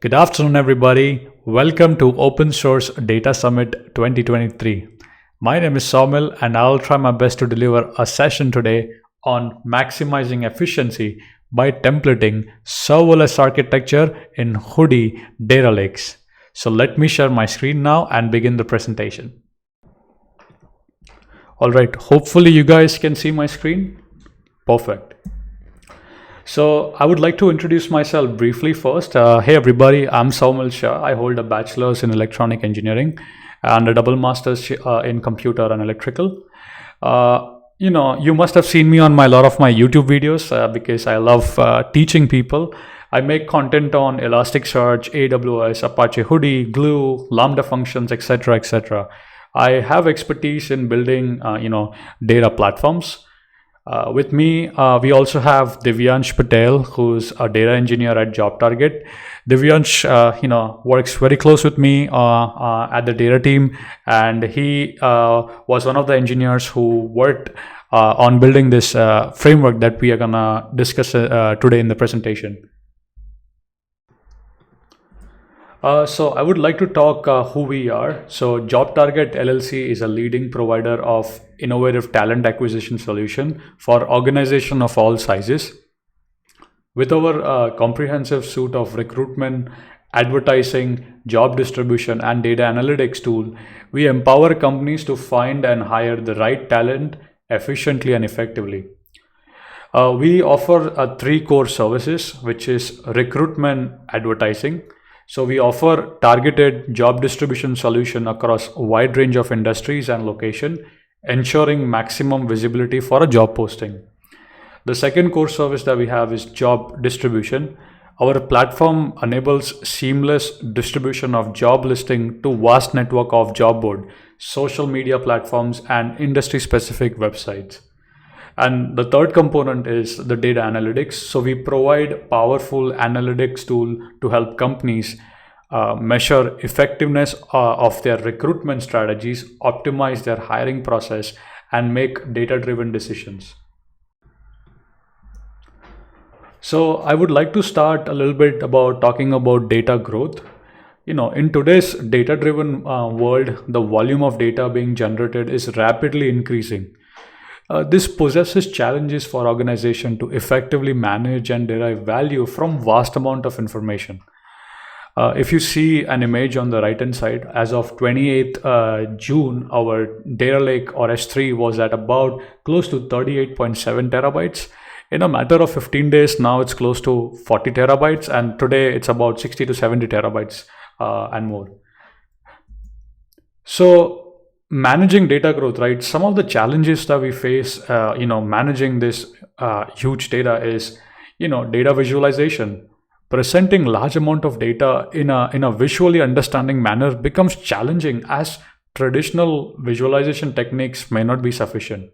Good afternoon, everybody. Welcome to Open Source Data Summit 2023. My name is Saumil, and I'll try my best to deliver a session today on maximizing efficiency by templating serverless architecture in Hudi data lakes. So let me share my screen now and begin the presentation. All right, hopefully you guys can see my screen. Perfect. So I would like to introduce myself briefly first. Hey everybody, I'm Saumil Shah. I hold a bachelor's in electronic engineering and a double master's in computer and electrical. You must have seen me on a lot of my YouTube videos because I love teaching people. I make content on Elasticsearch, AWS, Apache Hudi, Glue, Lambda functions, etc., etc. I have expertise in building, data platforms. With me, we also have Divyansh Patel, who's a data engineer at JobTarget. Divyansh, works very close with me at the data team, and he was one of the engineers who worked on building this framework that we are gonna discuss today in the presentation. So I would like to talk who we are. So JobTarget LLC is a leading provider of innovative talent acquisition solution for organization of all sizes. With our comprehensive suite of recruitment, advertising, job distribution, and data analytics tool, we empower companies to find and hire the right talent efficiently and effectively. We offer three core services, which is recruitment advertising. So we offer targeted job distribution solution across a wide range of industries and location, ensuring maximum visibility for a job posting. The second core service that we have is job distribution. Our platform enables seamless distribution of job listing to vast network of job board, social media platforms, and industry specific websites. And the third component is the data analytics. So we provide powerful analytics tool to help companies measure effectiveness of their recruitment strategies, optimize their hiring process, and make data-driven decisions. So I would like to start a little bit about talking about data growth. In today's data-driven world, the volume of data being generated is rapidly increasing. This possesses challenges for organization to effectively manage and derive value from vast amount of information. If you see an image on the right hand side, as of 28th June, our data lake or S3 was at about close to 38.7 terabytes. In a matter of 15 days, now it's close to 40 terabytes, and today it's about 60 to 70 terabytes and more. So managing data growth, right? Some of the challenges that we face, managing this huge data is, data visualization. Presenting large amount of data in a visually understanding manner becomes challenging as traditional visualization techniques may not be sufficient.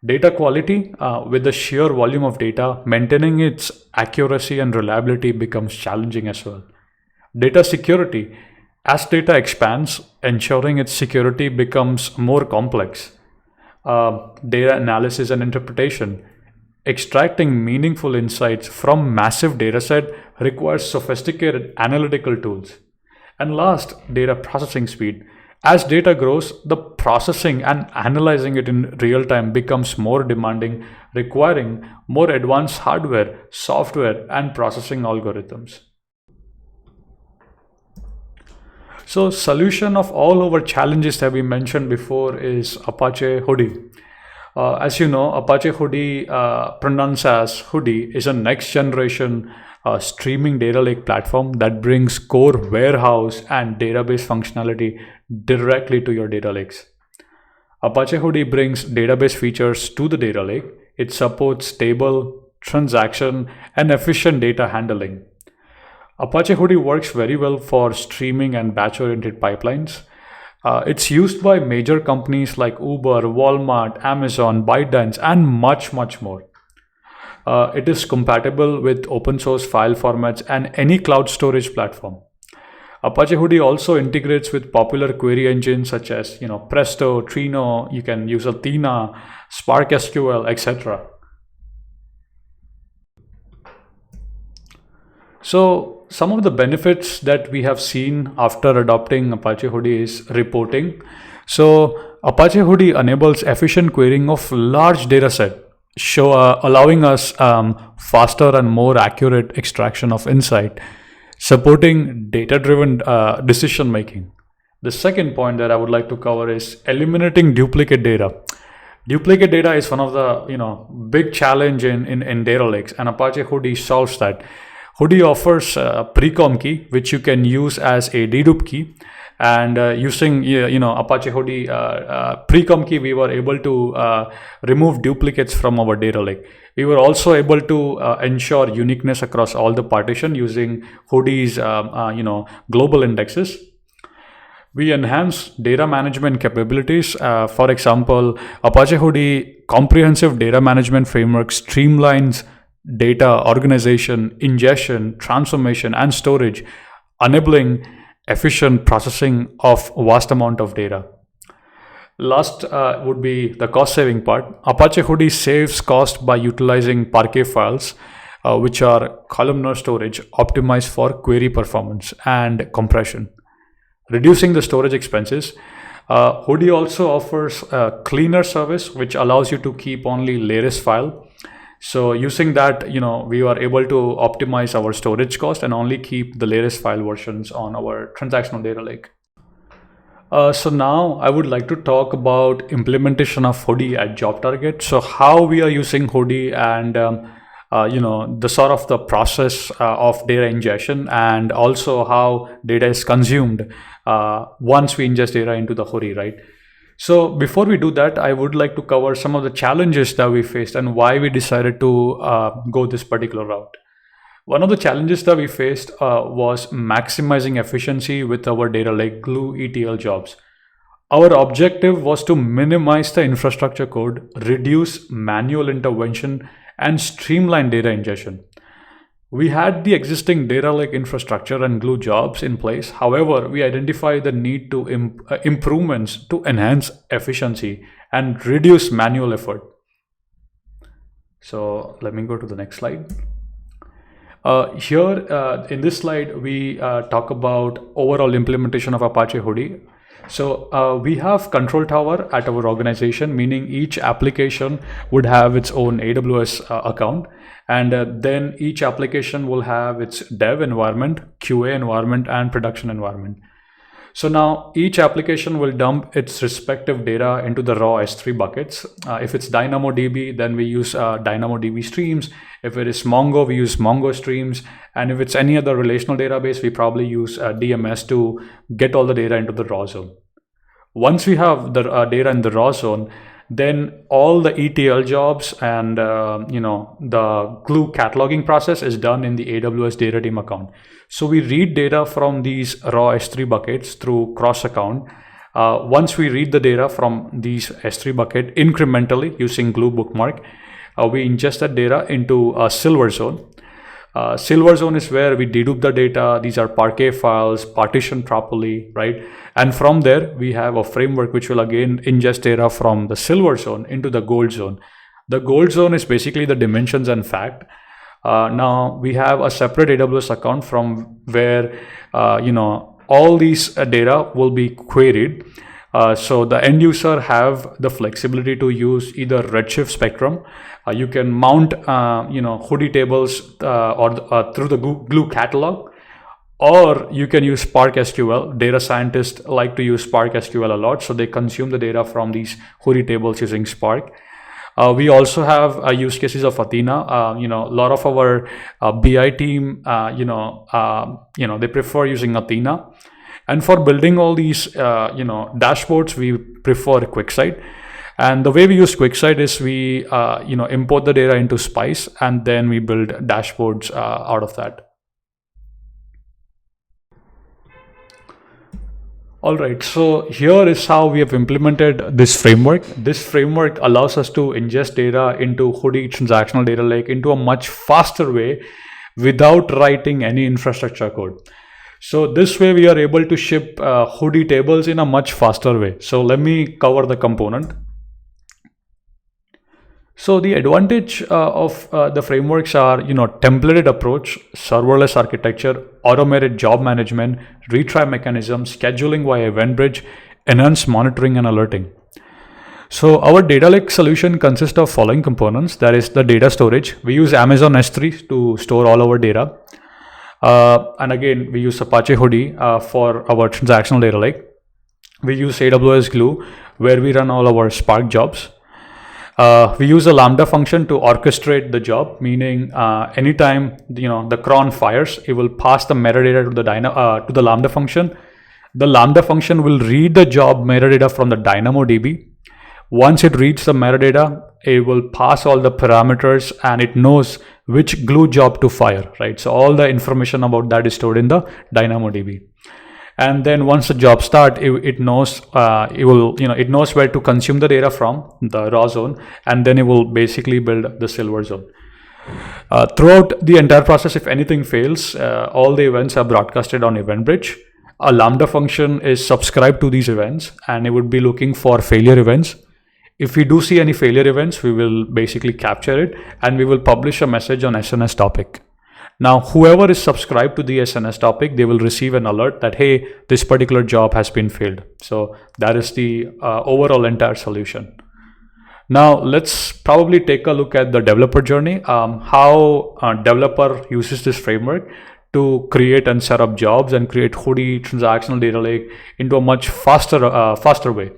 Data quality, with the sheer volume of data, maintaining its accuracy and reliability becomes challenging as well. Data security. As data expands, ensuring its security becomes more complex. Data analysis and interpretation. Extracting meaningful insights from massive dataset requires sophisticated analytical tools. And last, data processing speed. As data grows, the processing and analyzing it in real time becomes more demanding, requiring more advanced hardware, software, and processing algorithms. So solution of all our challenges that we mentioned before is Apache Hudi. As you know, Apache Hudi, pronounced as Hudi, is a next generation streaming data lake platform that brings core warehouse and database functionality directly to your data lakes. Apache Hudi brings database features to the data lake. It supports stable, transaction, and efficient data handling. Apache Hudi works very well for streaming and batch-oriented pipelines. It's used by major companies like Uber, Walmart, Amazon, ByteDance, and much, much more. It is compatible with open source file formats and any cloud storage platform. Apache Hudi also integrates with popular query engines such as Presto, Trino. You can use Athena, Spark SQL, etc. So some of the benefits that we have seen after adopting Apache Hudi is reporting. So Apache Hudi enables efficient querying of large data set, allowing us faster and more accurate extraction of insight, supporting data-driven decision making. The second point that I would like to cover is eliminating duplicate data. Duplicate data is one of the big challenge in data lakes, and Apache Hudi solves that. Hudi offers a precom key which you can use as a dedupe key, and using Apache Hudi precom key, we were able to remove duplicates from our data lake. We were also able to ensure uniqueness across all the partition using Hudi's global indexes. We enhance data management capabilities. For example, Apache Hudi comprehensive data management framework streamlines data organization, ingestion, transformation, and storage, enabling efficient processing of vast amount of data. Last would be the cost saving part. Apache Hudi saves cost by utilizing Parquet files, which are columnar storage optimized for query performance and compression, reducing the storage expenses. Hudi also offers a cleaner service, which allows you to keep only latest file. So using that, we are able to optimize our storage cost and only keep the latest file versions on our transactional data lake. So now I would like to talk about implementation of Hudi at Job Target. So how we are using Hudi and the sort of the process of data ingestion, and also how data is consumed once we ingest data into the Hudi, right? So before we do that, I would like to cover some of the challenges that we faced and why we decided to go this particular route. One of the challenges that we faced was maximizing efficiency with our data lake Glue ETL jobs. Our objective was to minimize the infrastructure code, reduce manual intervention, and streamline data ingestion. We had the existing data lake infrastructure and Glue jobs in place. However, we identified the need to improvements to enhance efficiency and reduce manual effort. So let me go to the next slide. Here in this slide, we talk about overall implementation of Apache Hudi. So we have control tower at our organization, meaning each application would have its own AWS account. And then each application will have its dev environment, QA environment, and production environment. So now each application will dump its respective data into the raw S3 buckets. If it's DynamoDB, then we use DynamoDB streams. If it is Mongo, we use Mongo streams. And if it's any other relational database, we probably use DMS to get all the data into the raw zone. Once we have the data in the raw zone, then all the ETL jobs and the Glue cataloging process is done in the AWS data team account. So we read data from these raw S3 buckets through cross account. Once we read the data from these S3 bucket incrementally using Glue bookmark, we ingest that data into a silver zone. Silver zone is where we dedupe the data. These are Parquet files, partitioned properly, right? And from there, we have a framework which will again ingest data from the silver zone into the gold zone. The gold zone is basically the dimensions and fact. Now we have a separate AWS account from where all these data will be queried. So the end user have the flexibility to use either Redshift Spectrum. You can mount Hudi tables or through the Glue catalog, or you can use Spark SQL. Data scientists like to use Spark SQL a lot, so they consume the data from these Hudi tables using Spark. We also have use cases of Athena. A lot of our BI team, they prefer using Athena. And for building all these, dashboards, we prefer QuickSight. And the way we use QuickSight is we, import the data into Spice, and then we build dashboards out of that. All right, so here is how we have implemented this framework. This framework allows us to ingest data into Hudi transactional data lake into a much faster way without writing any infrastructure code. So this way we are able to ship Hudi tables in a much faster way. So let me cover the component. So the advantage of the frameworks are, templated approach, serverless architecture, automated job management, retry mechanism, scheduling via event bridge, enhanced monitoring and alerting. So our data lake solution consists of following components. That is the data storage. We use Amazon S3 to store all our data. And again, we use Apache Hudi for our transactional data lake. We use AWS Glue, where we run all our Spark jobs. We use a Lambda function to orchestrate the job, meaning anytime the cron fires, it will pass the metadata to the Lambda function. The Lambda function will read the job metadata from the DynamoDB. Once it reads the metadata, it will pass all the parameters and it knows which glue job to fire, right? So all the information about that is stored in the DynamoDB. And then once the job start, it knows it knows where to consume the data from the raw zone, and then it will basically build the silver zone. Throughout the entire process, if anything fails, all the events are broadcasted on EventBridge. A Lambda function is subscribed to these events, and it would be looking for failure events. If we do see any failure events, we will basically capture it and we will publish a message on SNS topic. Now, whoever is subscribed to the SNS topic, they will receive an alert that, hey, this particular job has been failed. So that is the overall entire solution. Now, let's probably take a look at the developer journey, how a developer uses this framework to create and set up jobs and create Hudi transactional data lake into a much faster way.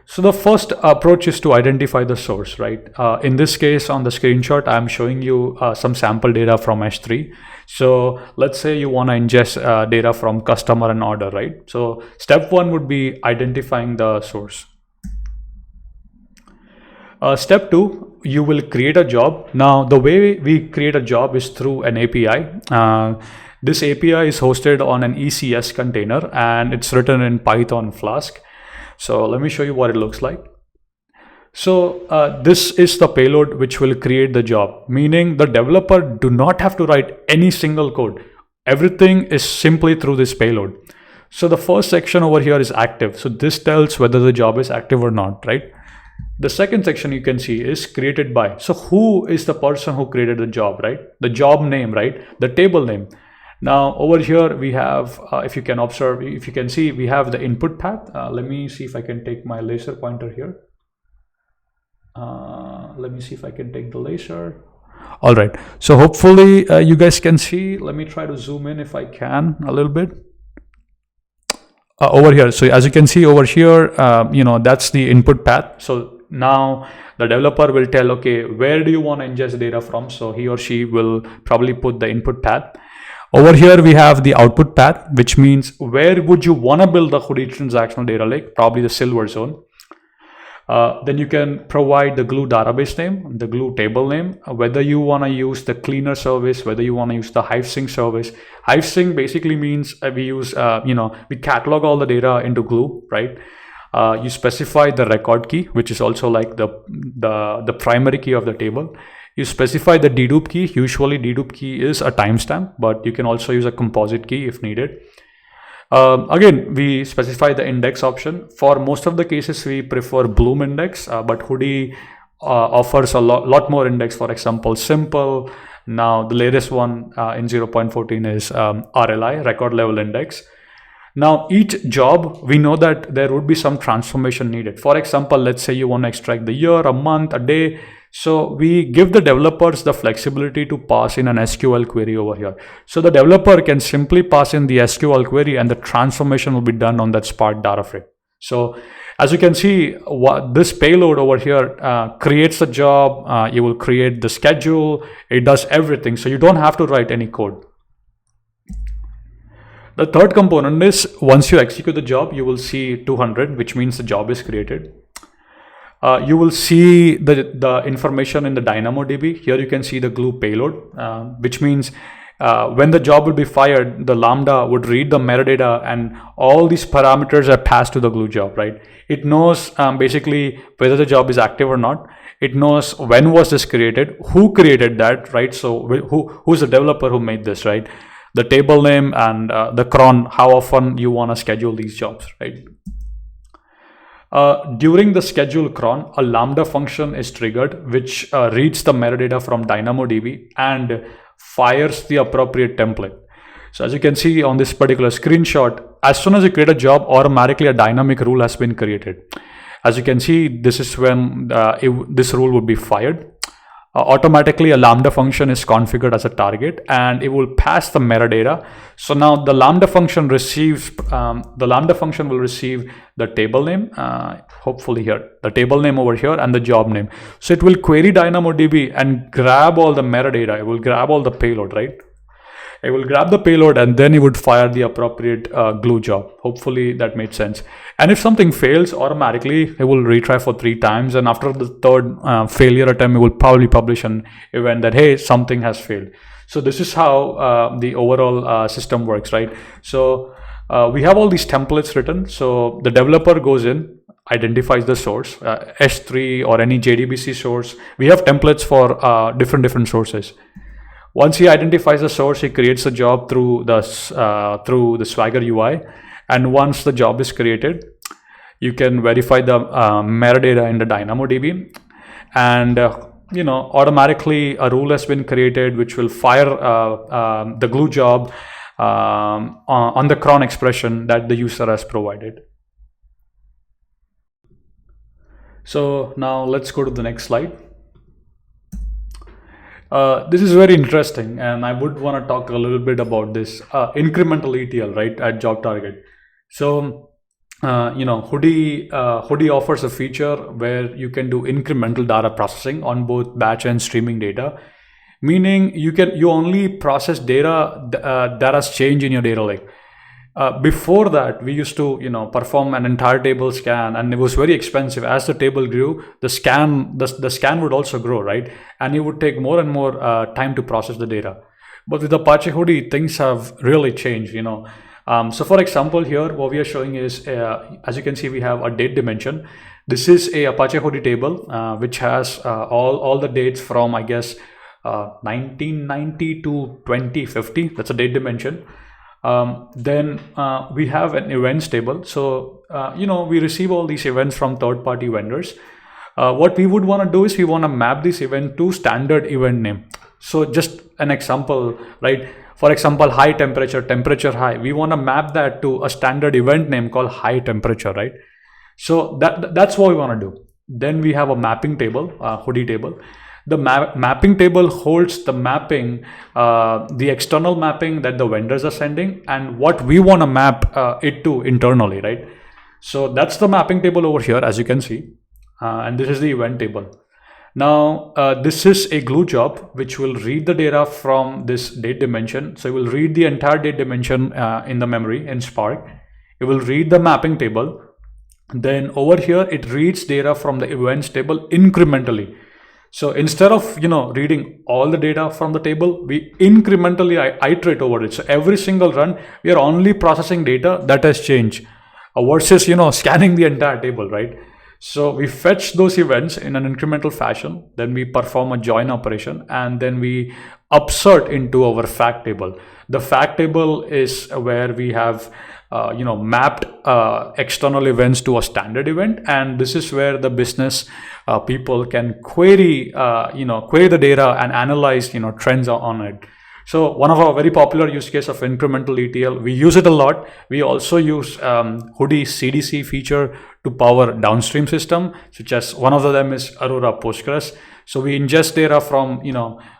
So the first approach is to identify the source, right? In this case, on the screenshot, I'm showing you some sample data from S3. So let's say you want to ingest data from customer and order, right? So step one would be identifying the source. Step two, you will create a job. Now, the way we create a job is through an API. This API is hosted on an ECS container and it's written in Python Flask. So let me show you what it looks like. So this is the payload which will create the job, meaning the developer do not have to write any single code. Everything is simply through this payload. So the first section over here is active. So this tells whether the job is active or not, right? The second section you can see is created by. So who is the person who created the job, right? The job name, right? The table name. Now over here we have, if you can observe, if you can see, we have the input path. Let me see if I can take my laser pointer here. Let me see if I can take the laser. All right. So hopefully you guys can see. Let me try to zoom in if I can a little bit. Over here. So as you can see over here, that's the input path. So now the developer will tell, okay, where do you want to ingest data from? So he or she will probably put the input path. Over here, we have the output path, which means where would you want to build the Hudi transactional data lake? Probably the silver zone. Then you can provide the Glue database name, the Glue table name, whether you want to use the cleaner service, whether you want to use the HiveSync service. HiveSync basically means we use, we catalog all the data into Glue, right? You specify the record key, which is also like the primary key of the table. You specify the dedupe key. Usually dedupe key is a timestamp, but you can also use a composite key if needed. Again, we specify the index option. For most of the cases, we prefer Bloom index, but Hudi offers a lot more index. For example, simple. Now, the latest one in 0.14 is RLI, record level index. Now, each job, we know that there would be some transformation needed. For example, let's say you want to extract the year, a month, a day. So we give the developers the flexibility to pass in an SQL query over here. So the developer can simply pass in the SQL query and the transformation will be done on that Spark data frame. So as you can see, this payload over here creates a job. You will create the schedule. It does everything. So you don't have to write any code. The third component is once you execute the job, you will see 200, which means the job is created. You will see the information in the DynamoDB. Here you can see the Glue payload, which means when the job will be fired, the Lambda would read the metadata and all these parameters are passed to the Glue job, right? It knows basically whether the job is active or not. It knows when was this created, who created that, right? So who's the developer who made this, right? The table name and the cron, how often you want to schedule these jobs, right? During the schedule cron, a Lambda function is triggered, which reads the metadata from DynamoDB and fires the appropriate template. So as you can see on this particular screenshot, as soon as you create a job, automatically a dynamic rule has been created. As you can see, this is when this rule would be fired. Automatically a Lambda function is configured as a target and it will pass the metadata. So now the Lambda function receives, will receive the table name, hopefully here, the table name over here and the job name. So it will query DynamoDB and grab all the metadata. It will grab all the payload, right? It will grab the payload and then it would fire the appropriate glue job. Hopefully that made sense. And if something fails, automatically it will retry for 3 times. And after the third failure attempt, it will probably publish an event that, hey, something has failed. So this is how the overall system works, right? So we have all these templates written. So the developer goes in, identifies the source, S3 or any JDBC source. We have templates for different sources. Once he identifies the source, he creates a job through the Swagger UI. And once the job is created, you can verify the metadata in the DynamoDB. And automatically a rule has been created which will fire the glue job on the cron expression that the user has provided. So now let's go to the next slide. This is very interesting, and I would want to talk a little bit about this incremental ETL, right, at job target. So, Hudi offers a feature where you can do incremental data processing on both batch and streaming data, meaning you only process data that has changed in your data lake. Before that, we used to perform an entire table scan, and it was very expensive. As the table grew, the scan would also grow, right? And it would take more and more time to process the data. But with Apache Hudi, things have really changed. So for example, here what we are showing is, as you can see, we have a date dimension. This is a Apache Hudi table which has all the dates from, I guess, 1990 to 2050. That's a date dimension. Then we have an events table. So, we receive all these events from third-party vendors. What we would want to do is we want to map this event to standard event name. So just an example, right? For example, high temperature high. We want to map that to a standard event name called high temperature, right? So that's what we want to do. Then we have a mapping table, Hudi table. The mapping table holds the mapping, the external mapping that the vendors are sending and what we want to map it to internally, right? So that's the mapping table over here, as you can see. And this is the event table. Now, this is a glue job, which will read the data from this date dimension. So it will read the entire date dimension in the memory in Spark. It will read the mapping table. Then over here, it reads data from the events table incrementally. So instead of reading all the data from the table, we incrementally iterate over it. So every single run, we are only processing data that has changed versus scanning the entire table, right? So we fetch those events in an incremental fashion. Then we perform a join operation, and then we upsert into our fact table. The fact table is where we have mapped external events to a standard event, and this is where the business people can query the data and analyze trends on it. So one of our very popular use case of incremental ETL, we use it a lot. We also use Hudi's CDC feature to power downstream system, such as one of them is Aurora Postgres. So we ingest data from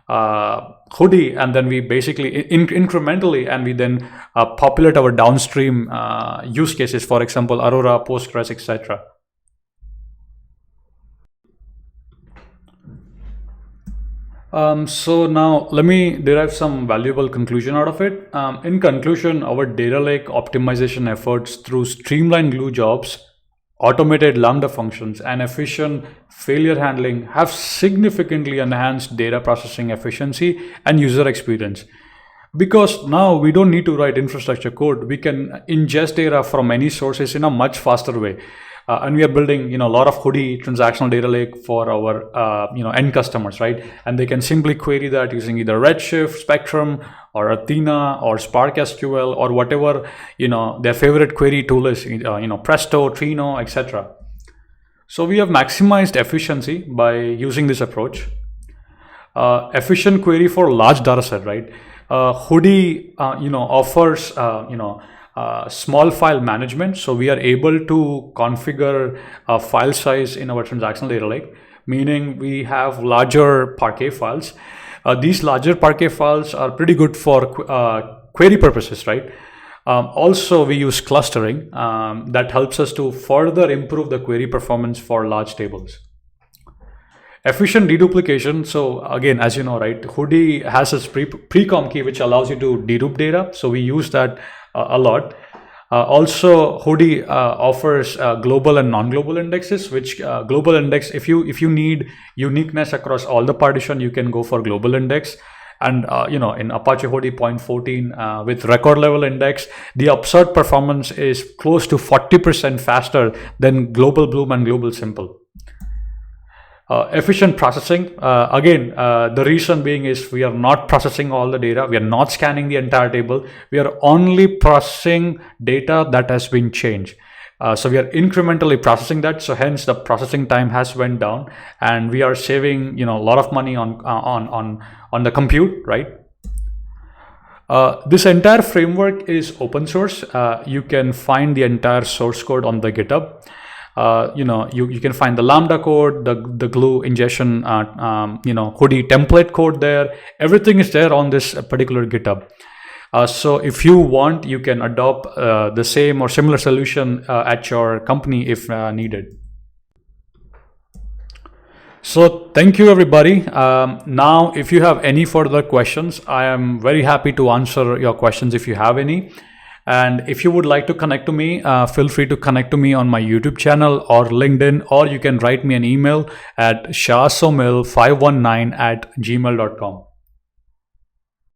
Hudi, and then we basically incrementally, and we then populate our downstream use cases, for example, Aurora, Postgres, etc. So now let me derive some valuable conclusion out of it. In conclusion, our data lake optimization efforts through streamlined glue jobs, automated Lambda functions, and efficient failure handling have significantly enhanced data processing efficiency and user experience. Because now we don't need to write infrastructure code. We can ingest data from many sources in a much faster way. And we are building, a lot of Hudi transactional data lake for our, end customers, right? And they can simply query that using either Redshift, Spectrum, or Athena, or Spark SQL, or whatever, their favorite query tool is, Presto, Trino, etc. So we have maximized efficiency by using this approach. Efficient query for large data set, right? Hudi, offers, small file management. So we are able to configure a file size in our transactional data lake, meaning we have larger Parquet files. These larger Parquet files are pretty good for query purposes, right? Also, we use clustering that helps us to further improve the query performance for large tables. Efficient deduplication. So again, as you know, right, Hudi has its pre-com key, which allows you to dedupe data. So we use that a lot. Also, Hudi offers global and non-global indexes, which global index, if you need uniqueness across all the partition, you can go for global index. And in Apache Hudi 0.14 with record level index, the upsert performance is close to 40% faster than global bloom and global simple. Efficient processing. The reason being is we are not processing all the data. We are not scanning the entire table. We are only processing data that has been changed. So we are incrementally processing that. So hence the processing time has went down, and we are saving a lot of money on the compute, right? This entire framework is open source. You can find the entire source code on the GitHub. You can find the Lambda code, the glue ingestion, Hudi template code there. Everything is there on this particular GitHub. So if you want, you can adopt the same or similar solution at your company if needed. So thank you, everybody. Now, if you have any further questions, I am very happy to answer your questions if you have any. And if you would like to connect to me, feel free to connect to me on my YouTube channel or LinkedIn, or you can write me an email at shahsomil519@gmail.com.